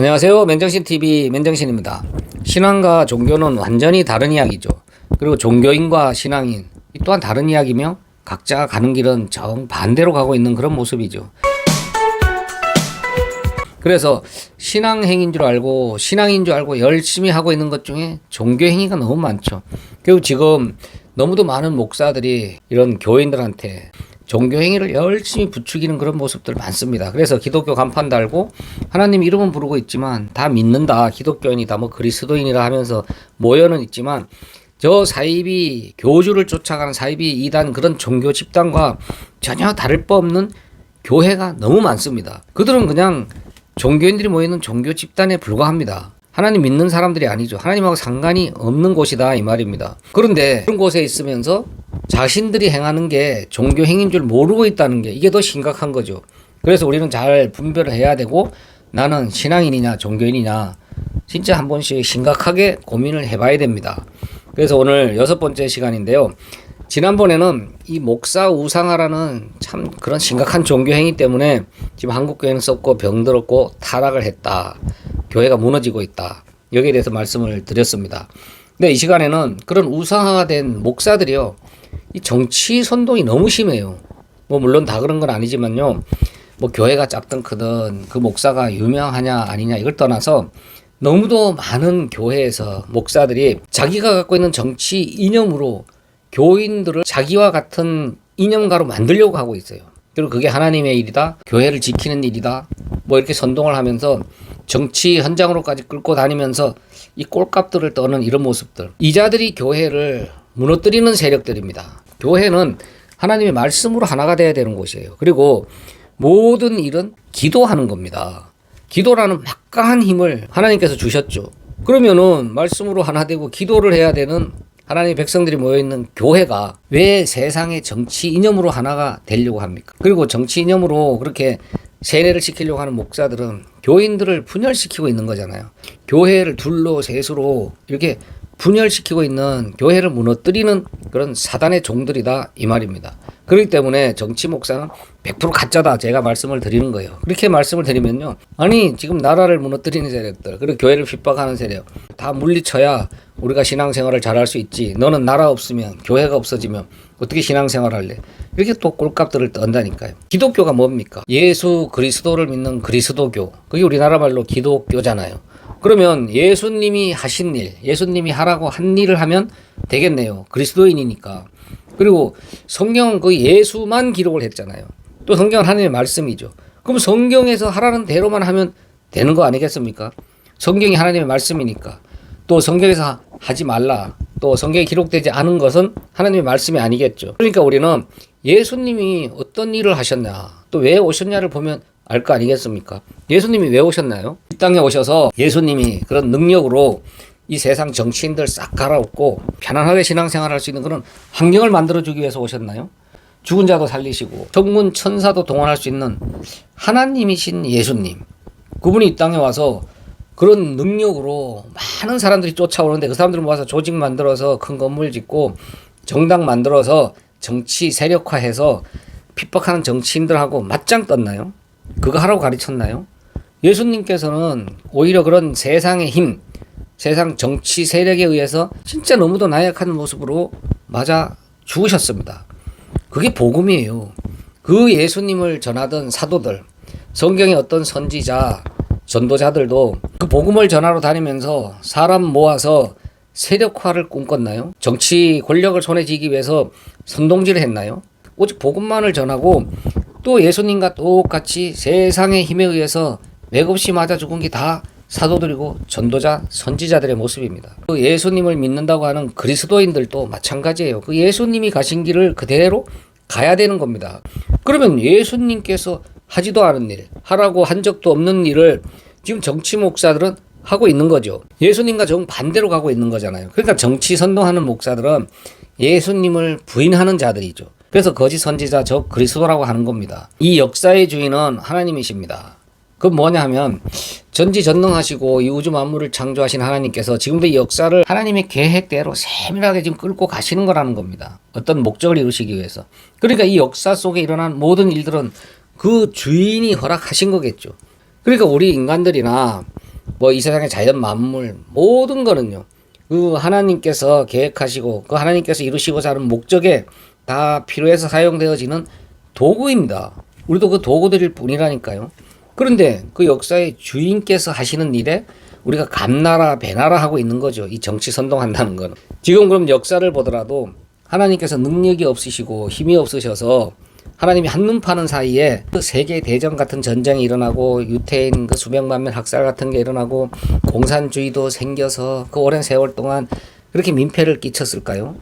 안녕하세요. 맨정신TV 맨정신입니다. 신앙과 종교는 완전히 다른 이야기죠. 그리고 종교인과 신앙인 이 또한 다른 이야기며 각자 가는 길은 정반대로 가고 있는 그런 모습이죠. 그래서 신앙행인 줄 알고 신앙인 줄 알고 열심히 하고 있는 것 중에 종교행위가 너무 많죠. 그리고 지금 너무도 많은 목사들이 이런 교인들한테 종교행위를 열심히 부추기는 그런 모습들 많습니다. 그래서 기독교 간판 달고 하나님 이름은 부르고 있지만 다 믿는다, 기독교인이다, 뭐 그리스도인이라 하면서 모여는 있지만 저 사이비 교주를 쫓아가는 사이비 이단 그런 종교 집단과 전혀 다를 바 없는 교회가 너무 많습니다. 그들은 그냥 종교인들이 모이는 종교 집단에 불과합니다. 하나님 믿는 사람들이 아니죠. 하나님하고 상관이 없는 곳이다 이 말입니다. 그런데 그런 곳에 있으면서 자신들이 행하는 게 종교 행위인 줄 모르고 있다는 게 이게 더 심각한 거죠. 그래서 우리는 잘 분별을 해야 되고 나는 신앙인이냐 종교인이냐 진짜 한 번씩 심각하게 고민을 해봐야 됩니다. 그래서 오늘 6번째 시간인데요. 지난번에는 이 목사 우상화라는 참 그런 심각한 종교 행위 때문에 지금 한국 교회는 썩고 병들었고 타락을 했다. 교회가 무너지고 있다. 여기에 대해서 말씀을 드렸습니다. 근데 이 시간에는 그런 우상화가 된 목사들이요. 이 정치 선동이 너무 심해요. 뭐 물론 다 그런 건 아니지만요. 뭐 교회가 작든 크든 그 목사가 유명하냐 아니냐 이걸 떠나서 너무도 많은 교회에서 목사들이 자기가 갖고 있는 정치 이념으로 교인들을 자기와 같은 이념가로 만들려고 하고 있어요. 그리고 그게 하나님의 일이다, 교회를 지키는 일이다, 뭐 이렇게 선동을 하면서 정치 현장으로까지 끌고 다니면서 이 꼴값들을 떠는 이런 모습들. 이자들이 교회를 무너뜨리는 세력들입니다. 교회는 하나님의 말씀으로 하나가 돼야 되는 곳이에요. 그리고 모든 일은 기도하는 겁니다. 기도라는 막강한 힘을 하나님께서 주셨죠. 그러면은 말씀으로 하나 되고 기도를 해야 되는 하나님의 백성들이 모여있는 교회가 왜 세상의 정치 이념으로 하나가 되려고 합니까? 그리고 정치 이념으로 그렇게 세뇌를 시키려고 하는 목사들은 교인들을 분열시키고 있는 거잖아요. 교회를 둘로 셋으로 이렇게 분열시키고 있는 교회를 무너뜨리는 그런 사단의 종들이다 이 말입니다. 그렇기 때문에 정치 목사는 100% 가짜다 제가 말씀을 드리는 거예요. 그렇게 말씀을 드리면요. 아니 지금 나라를 무너뜨리는 세력들 그리고 교회를 핍박하는 세력 다 물리쳐야 우리가 신앙생활을 잘할 수 있지. 너는 나라 없으면 교회가 없어지면 어떻게 신앙생활 할래? 이렇게 또 꼴값들을 떤다니까요. 기독교가 뭡니까? 예수 그리스도를 믿는 그리스도교. 그게 우리나라 말로 기독교잖아요. 그러면 예수님이 하신 일, 예수님이 하라고 한 일을 하면 되겠네요. 그리스도인이니까. 그리고 성경은 그 예수만 기록을 했잖아요. 또 성경은 하나님의 말씀이죠. 그럼 성경에서 하라는 대로만 하면 되는 거 아니겠습니까? 성경이 하나님의 말씀이니까. 또 성경에서 하지 말라. 또 성경에 기록되지 않은 것은 하나님의 말씀이 아니겠죠. 그러니까 우리는 예수님이 어떤 일을 하셨냐, 또 왜 오셨냐를 보면 알 거 아니겠습니까? 예수님이 왜 오셨나요? 이 땅에 오셔서 예수님이 그런 능력으로 이 세상 정치인들 싹 갈아엎고 편안하게 신앙생활 할 수 있는 그런 환경을 만들어주기 위해서 오셨나요? 죽은 자도 살리시고 천군 천사도 동원할 수 있는 하나님이신 예수님. 그분이 이 땅에 와서 그런 능력으로 많은 사람들이 쫓아오는데 그 사람들 모아서 조직 만들어서 큰 건물 짓고 정당 만들어서 정치 세력화해서 핍박하는 정치인들하고 맞짱 떴나요? 그거 하라고 가르쳤나요? 예수님께서는 오히려 그런 세상의 힘, 세상 정치 세력에 의해서 진짜 너무도 나약한 모습으로 맞아 죽으셨습니다. 그게 복음이에요. 그 예수님을 전하던 사도들, 성경의 어떤 선지자, 전도자들도 그 복음을 전하러 다니면서 사람 모아서 세력화를 꿈꿨나요? 정치 권력을 손에 쥐기 위해서 선동질을 했나요? 오직 복음만을 전하고 또 예수님과 똑같이 세상의 힘에 의해서 맥없이 맞아 죽은 게 다 사도들이고 전도자, 선지자들의 모습입니다. 그 예수님을 믿는다고 하는 그리스도인들도 마찬가지예요. 그 예수님이 가신 길을 그대로 가야 되는 겁니다. 그러면 예수님께서 하지도 않은 일, 하라고 한 적도 없는 일을 지금 정치 목사들은 하고 있는 거죠. 예수님과 정반대로 가고 있는 거잖아요. 그러니까 정치 선동하는 목사들은 예수님을 부인하는 자들이죠. 그래서 거짓 선지자 저 그리스도라고 하는 겁니다. 이 역사의 주인은 하나님이십니다. 그건 뭐냐 하면 전지전능하시고 이 우주 만물을 창조하신 하나님께서 지금도 이 역사를 하나님의 계획대로 세밀하게 지금 끌고 가시는 거라는 겁니다. 어떤 목적을 이루시기 위해서. 그러니까 이 역사 속에 일어난 모든 일들은 그 주인이 허락하신 거겠죠. 그러니까 우리 인간들이나 뭐 이 세상의 자연 만물 모든 거는요. 그 하나님께서 계획하시고 그 하나님께서 이루시고자 하는 목적에 다 필요해서 사용되어지는 도구입니다. 우리도 그 도구들일 뿐이라니까요. 그런데 그 역사의 주인께서 하시는 일에 우리가 감나라 배나라 하고 있는 거죠. 이 정치 선동한다는 거는. 지금 그럼 역사를 보더라도 하나님께서 능력이 없으시고 힘이 없으셔서 하나님이 한눈 파는 사이에 그 세계 대전 같은 전쟁이 일어나고 유태인 그 수백만 명 학살 같은 게 일어나고 공산주의도 생겨서 그 오랜 세월 동안 그렇게 민폐를 끼쳤을까요?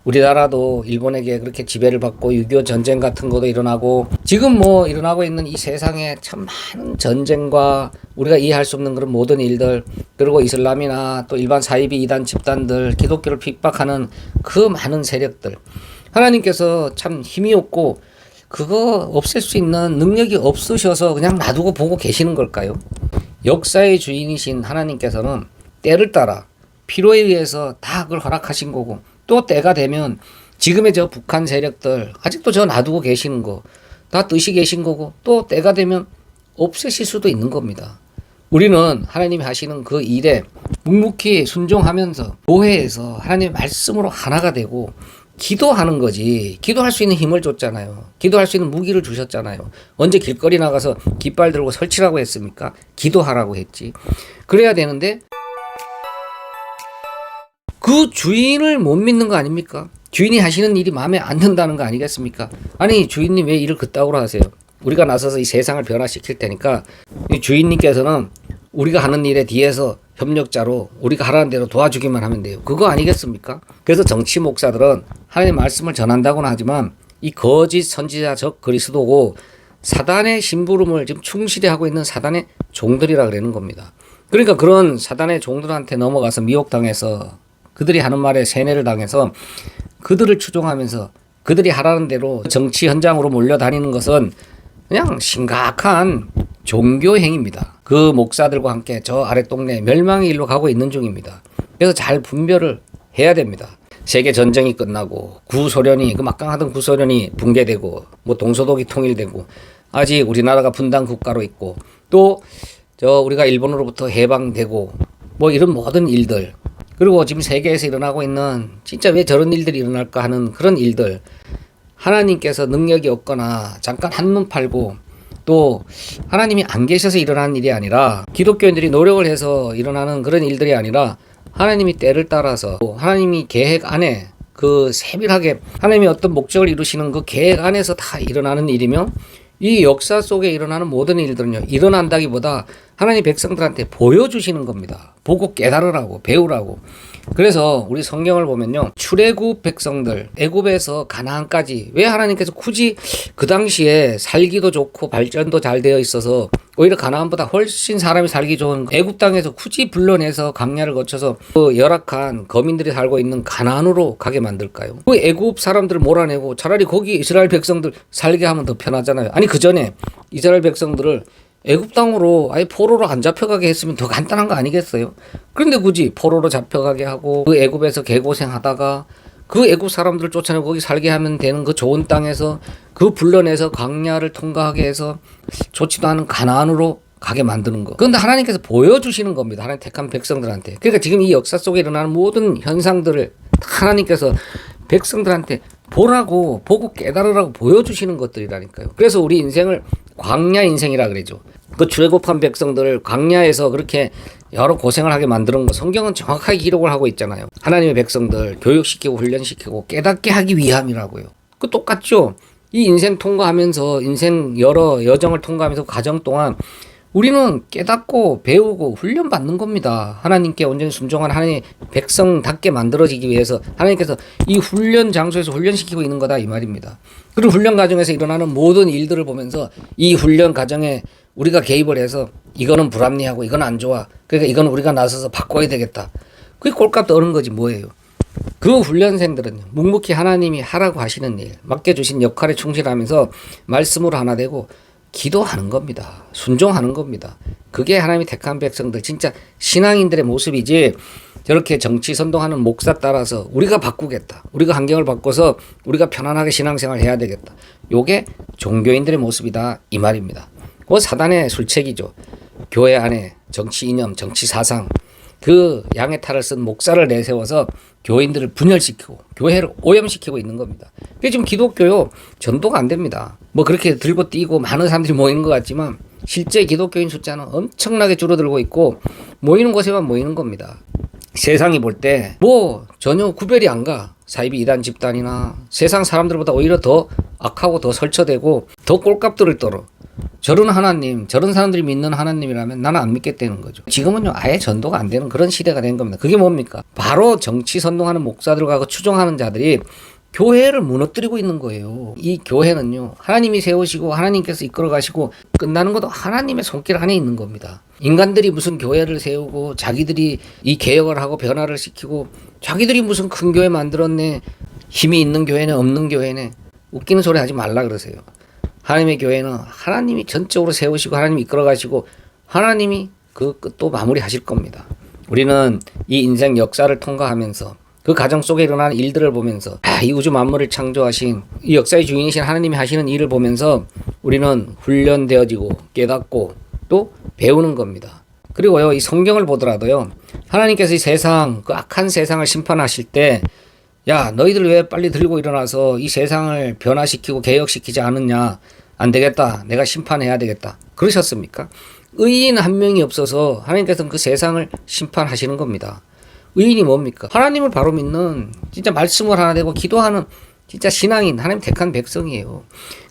우리나라도 일본에게 그렇게 지배를 받고 6.25 전쟁 같은 것도 일어나고 지금 뭐 일어나고 있는 이 세상에 참 많은 전쟁과 우리가 이해할 수 없는 그런 모든 일들, 그리고 이슬람이나 또 일반 사이비 이단 집단들, 기독교를 핍박하는 그 많은 세력들, 하나님께서 참 힘이 없고 그거 없앨 수 있는 능력이 없으셔서 그냥 놔두고 보고 계시는 걸까요? 역사의 주인이신 하나님께서는 때를 따라 필요에 의해서 다 그걸 허락하신 거고, 또 때가 되면 지금의 저 북한 세력들 아직도 저 놔두고 계시는 거 다 뜻이 계신 거고, 또 때가 되면 없애실 수도 있는 겁니다. 우리는 하나님이 하시는 그 일에 묵묵히 순종하면서 교회에서 하나님의 말씀으로 하나가 되고 기도하는 거지. 기도할 수 있는 힘을 줬잖아요. 기도할 수 있는 무기를 주셨잖아요. 언제 길거리 나가서 깃발 들고 설치라고 했습니까? 기도하라고 했지. 그래야 되는데 그 주인을 못 믿는 거 아닙니까? 주인이 하시는 일이 마음에 안 든다는 거 아니겠습니까? 아니, 주인님 왜 일을 그따구로 하세요? 우리가 나서서 이 세상을 변화시킬 테니까 이 주인님께서는 우리가 하는 일에 뒤에서 협력자로 우리가 하라는 대로 도와주기만 하면 돼요. 그거 아니겠습니까? 그래서 정치 목사들은 하나님의 말씀을 전한다고는 하지만 이 거짓 선지자적 그리스도고 사단의 심부름을 지금 충실히 하고 있는 사단의 종들이라 그러는 겁니다. 그러니까 그런 사단의 종들한테 넘어가서 미혹당해서 그들이 하는 말에 세뇌를 당해서 그들을 추종하면서 그들이 하라는 대로 정치 현장으로 몰려다니는 것은 그냥 심각한 종교행위입니다. 그 목사들과 함께 저 아랫동네 멸망의 일로 가고 있는 중입니다. 그래서 잘 분별을 해야 됩니다. 세계 전쟁이 끝나고 구소련이 그 막강하던 구소련이 붕괴되고 뭐 동서독이 통일되고 아직 우리나라가 분단 국가로 있고 또 저 우리가 일본으로부터 해방되고 뭐 이런 모든 일들, 그리고 지금 세계에서 일어나고 있는 진짜 왜 저런 일들이 일어날까 하는 그런 일들, 하나님께서 능력이 없거나 잠깐 한눈 팔고 또 하나님이 안 계셔서 일어나는 일이 아니라 기독교인들이 노력을 해서 일어나는 그런 일들이 아니라 하나님이 때를 따라서 하나님이 계획 안에 그 세밀하게 하나님이 어떤 목적을 이루시는 그 계획 안에서 다 일어나는 일이며, 이 역사 속에 일어나는 모든 일들은요, 일어난다기보다 하나님 백성들한테 보여주시는 겁니다. 보고 깨달으라고, 배우라고. 그래서 우리 성경을 보면요, 출애굽 백성들 애굽에서 가나안까지 왜 하나님께서 굳이 그 당시에 살기도 좋고 발전도 잘 되어 있어서 오히려 가나안보다 훨씬 사람이 살기 좋은 애굽 땅에서 굳이 불러내서 광야를 거쳐서 그 열악한 거민들이 살고 있는 가나안으로 가게 만들까요? 그 애굽 사람들을 몰아내고 차라리 거기 이스라엘 백성들 살게 하면 더 편하잖아요. 아니 그 전에 이스라엘 백성들을 애굽 땅으로 아예 포로로 안 잡혀가게 했으면 더 간단한 거 아니겠어요? 그런데 굳이 포로로 잡혀가게 하고 그 애굽에서 개고생하다가 그 애굽 사람들을 쫓아내고 거기 살게 하면 되는 그 좋은 땅에서 그 불러내서 광야를 통과하게 해서 좋지도 않은 가나안으로 가게 만드는 거. 그런데 하나님께서 보여주시는 겁니다. 하나님 택한 백성들한테. 그러니까 지금 이 역사 속에 일어나는 모든 현상들을 하나님께서 백성들한테 보라고, 보고 깨달으라고 보여주시는 것들이라니까요. 그래서 우리 인생을 광야 인생이라 그러죠. 그 출애굽한 백성들을 광야에서 그렇게 여러 고생을 하게 만드는 거 성경은 정확하게 기록을 하고 있잖아요. 하나님의 백성들 교육시키고 훈련시키고 깨닫게 하기 위함이라고요. 그 똑같죠. 이 인생 통과하면서 인생 여러 여정을 통과하면서 과정 동안 우리는 깨닫고 배우고 훈련받는 겁니다. 하나님께 온전히 순종한 하나님의 백성답게 만들어지기 위해서 하나님께서 이 훈련 장소에서 훈련시키고 있는 거다 이 말입니다. 그리고 훈련 과정에서 일어나는 모든 일들을 보면서 이 훈련 과정에 우리가 개입을 해서 이거는 불합리하고 이건 안 좋아, 그러니까 이건 우리가 나서서 바꿔야 되겠다, 그게 꼴값 떠오른 거지 뭐예요. 그 훈련생들은 묵묵히 하나님이 하라고 하시는 일, 맡겨주신 역할에 충실하면서 말씀으로 하나 되고 기도하는 겁니다. 순종하는 겁니다. 그게 하나님이 택한 백성들 진짜 신앙인들의 모습이지, 저렇게 정치 선동하는 목사 따라서 우리가 바꾸겠다, 우리가 환경을 바꿔서 우리가 편안하게 신앙생활 해야 되겠다, 요게 종교인들의 모습이다 이 말입니다. 그 사단의 술책이죠. 교회 안에 정치 이념, 정치 사상, 그 양의 탈을 쓴 목사를 내세워서 교인들을 분열시키고 교회를 오염시키고 있는 겁니다. 그게 지금 기독교요 전도가 안 됩니다. 뭐 그렇게 들고 뛰고 많은 사람들이 모이는 것 같지만 실제 기독교인 숫자는 엄청나게 줄어들고 있고 모이는 곳에만 모이는 겁니다. 세상이 볼 때 뭐 전혀 구별이 안 가. 사이비 이단 집단이나 세상 사람들보다 오히려 더 악하고 더 설쳐되고 더 꼴값들을 떨어. 저런 하나님, 저런 사람들이 믿는 하나님이라면 나는 안 믿겠다는 거죠. 지금은요 아예 전도가 안 되는 그런 시대가 된 겁니다. 그게 뭡니까? 바로 정치 선동하는 목사들과 그 추종하는 자들이 교회를 무너뜨리고 있는 거예요. 이 교회는요 하나님이 세우시고 하나님께서 이끌어 가시고 끝나는 것도 하나님의 손길 안에 있는 겁니다. 인간들이 무슨 교회를 세우고 자기들이 이 개혁을 하고 변화를 시키고 자기들이 무슨 큰 교회 만들었네, 힘이 있는 교회네 없는 교회네, 웃기는 소리 하지 말라 그러세요. 하나님의 교회는 하나님이 전적으로 세우시고 하나님이 이끌어 가시고 하나님이 그 끝도 마무리하실 겁니다. 우리는 이 인생 역사를 통과하면서 그 가정 속에 일어나는 일들을 보면서 이 우주 만물을 창조하신 이 역사의 주인이신 하나님이 하시는 일을 보면서 우리는 훈련되어지고 깨닫고 또 배우는 겁니다. 그리고요 이 성경을 보더라도요 하나님께서 이 세상 그 악한 세상을 심판하실 때 야 너희들 왜 빨리 들고 일어나서 이 세상을 변화시키고 개혁시키지 않느냐, 안 되겠다, 내가 심판해야 되겠다 그러셨습니까? 의인 한 명이 없어서 하나님께서는 그 세상을 심판하시는 겁니다. 의인이 뭡니까? 하나님을 바로 믿는 진짜 말씀을 하나 되고 기도하는 진짜 신앙인 하나님 택한 백성이에요.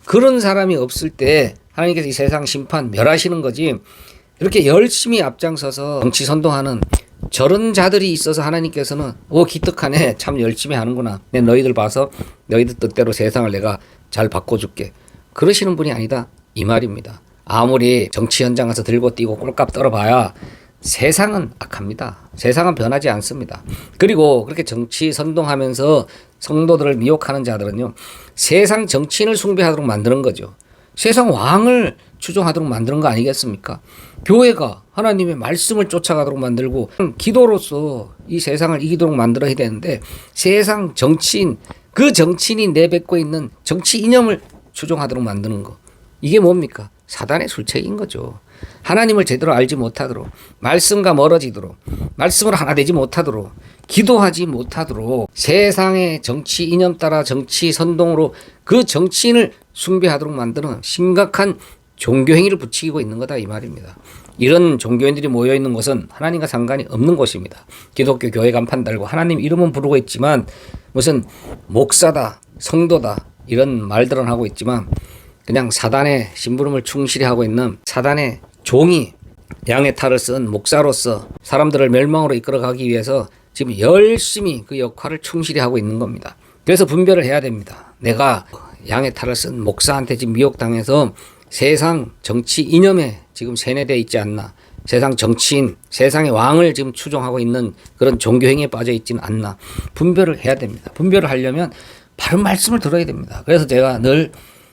그런 사람이 없을 때 하나님께서 이 세상 심판 멸하시는 거지, 이렇게 열심히 앞장서서 정치 선동하는 저런 자들이 있어서 하나님께서는 기특하네, 참 열심히 하는구나, 내 너희들 봐서 너희들 뜻대로 세상을 내가 잘 바꿔줄게 그러시는 분이 아니다 이 말입니다. 아무리 정치 현장 가서 들고 뛰고 꼴값 떨어봐야 세상은 악합니다. 세상은 변하지 않습니다. 그리고 그렇게 정치 선동하면서 성도들을 미혹하는 자들은요 세상 정치인을 숭배하도록 만드는 거죠. 세상 왕을 추종하도록 만드는 거 아니겠습니까? 교회가 하나님의 말씀을 쫓아가도록 만들고 기도로서 이 세상을 이기도록 만들어야 되는데 세상 정치인, 그 정치인이 내뱉고 있는 정치 이념을 추종하도록 만드는 거, 이게 뭡니까? 사단의 술책인 거죠. 하나님을 제대로 알지 못하도록, 말씀과 멀어지도록, 말씀을 하나 되지 못하도록, 기도하지 못하도록 세상의 정치 이념 따라 정치 선동으로 그 정치인을 숭배하도록 만드는 심각한 종교행위를 부추기고 있는 거다 이 말입니다. 이런 종교인들이 모여있는 곳은 하나님과 상관이 없는 곳입니다. 기독교 교회 간판 달고 하나님 이름은 부르고 있지만 무슨 목사다, 성도다 이런 말들은 하고 있지만 그냥 사단의 심부름을 충실히 하고 있는 사단의 종이 양의 탈을 쓴 목사로서 사람들을 멸망으로 이끌어가기 위해서 지금 열심히 그 역할을 충실히 하고 있는 겁니다. 그래서 분별을 해야 됩니다. 내가 양의 탈을 쓴 목사한테 지금 미혹당해서 세상 정치 이념에 지금 세뇌되어 있지 않나, 세상 정치인, 세상의 왕을 지금 추종하고 있는 그런 종교행위에 빠져 있지는 않나, 분별을 해야 됩니다. 분별을 하려면 바른 말씀을 들어야 됩니다. 그래서 제가 늘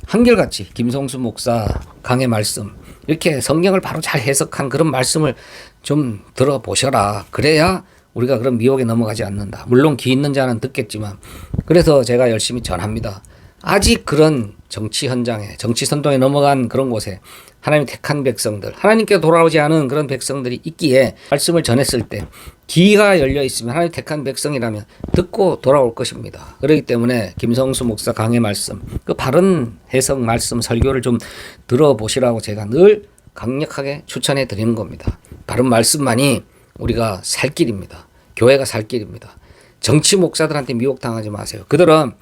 한결같이 김성수 목사 강의 말씀, 이렇게 성경을 바로 잘 해석한 그런 말씀을 좀 들어보셔라. 그래야 우리가 그런 미혹에 넘어가지 않는다. 물론 귀 있는 자는 듣겠지만, 그래서 제가 열심히 전합니다. 아직 그런 정치 현장에, 정치 선동에 넘어간 그런 곳에 하나님 택한 백성들, 하나님께 돌아오지 않은 그런 백성들이 있기에 말씀을 전했을 때 귀가 열려 있으면 하나님 택한 백성이라면 듣고 돌아올 것입니다. 그렇기 때문에 김성수 목사 강의 말씀, 그 바른 해석 말씀 설교를 좀 들어보시라고 제가 늘 강력하게 추천해 드리는 겁니다. 바른 말씀만이 우리가 살 길입니다. 교회가 살 길입니다. 정치 목사들한테 미혹당하지 마세요. 그들은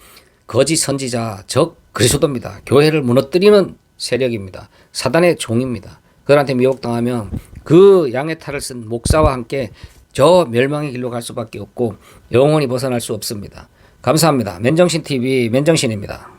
거짓 선지자, 적 그리스도입니다. 교회를 무너뜨리는 세력입니다. 사단의 종입니다. 그들한테 미혹당하면 그 양의 탈을 쓴 목사와 함께 저 멸망의 길로 갈 수밖에 없고 영원히 벗어날 수 없습니다. 감사합니다. 맨정신TV 맨정신입니다.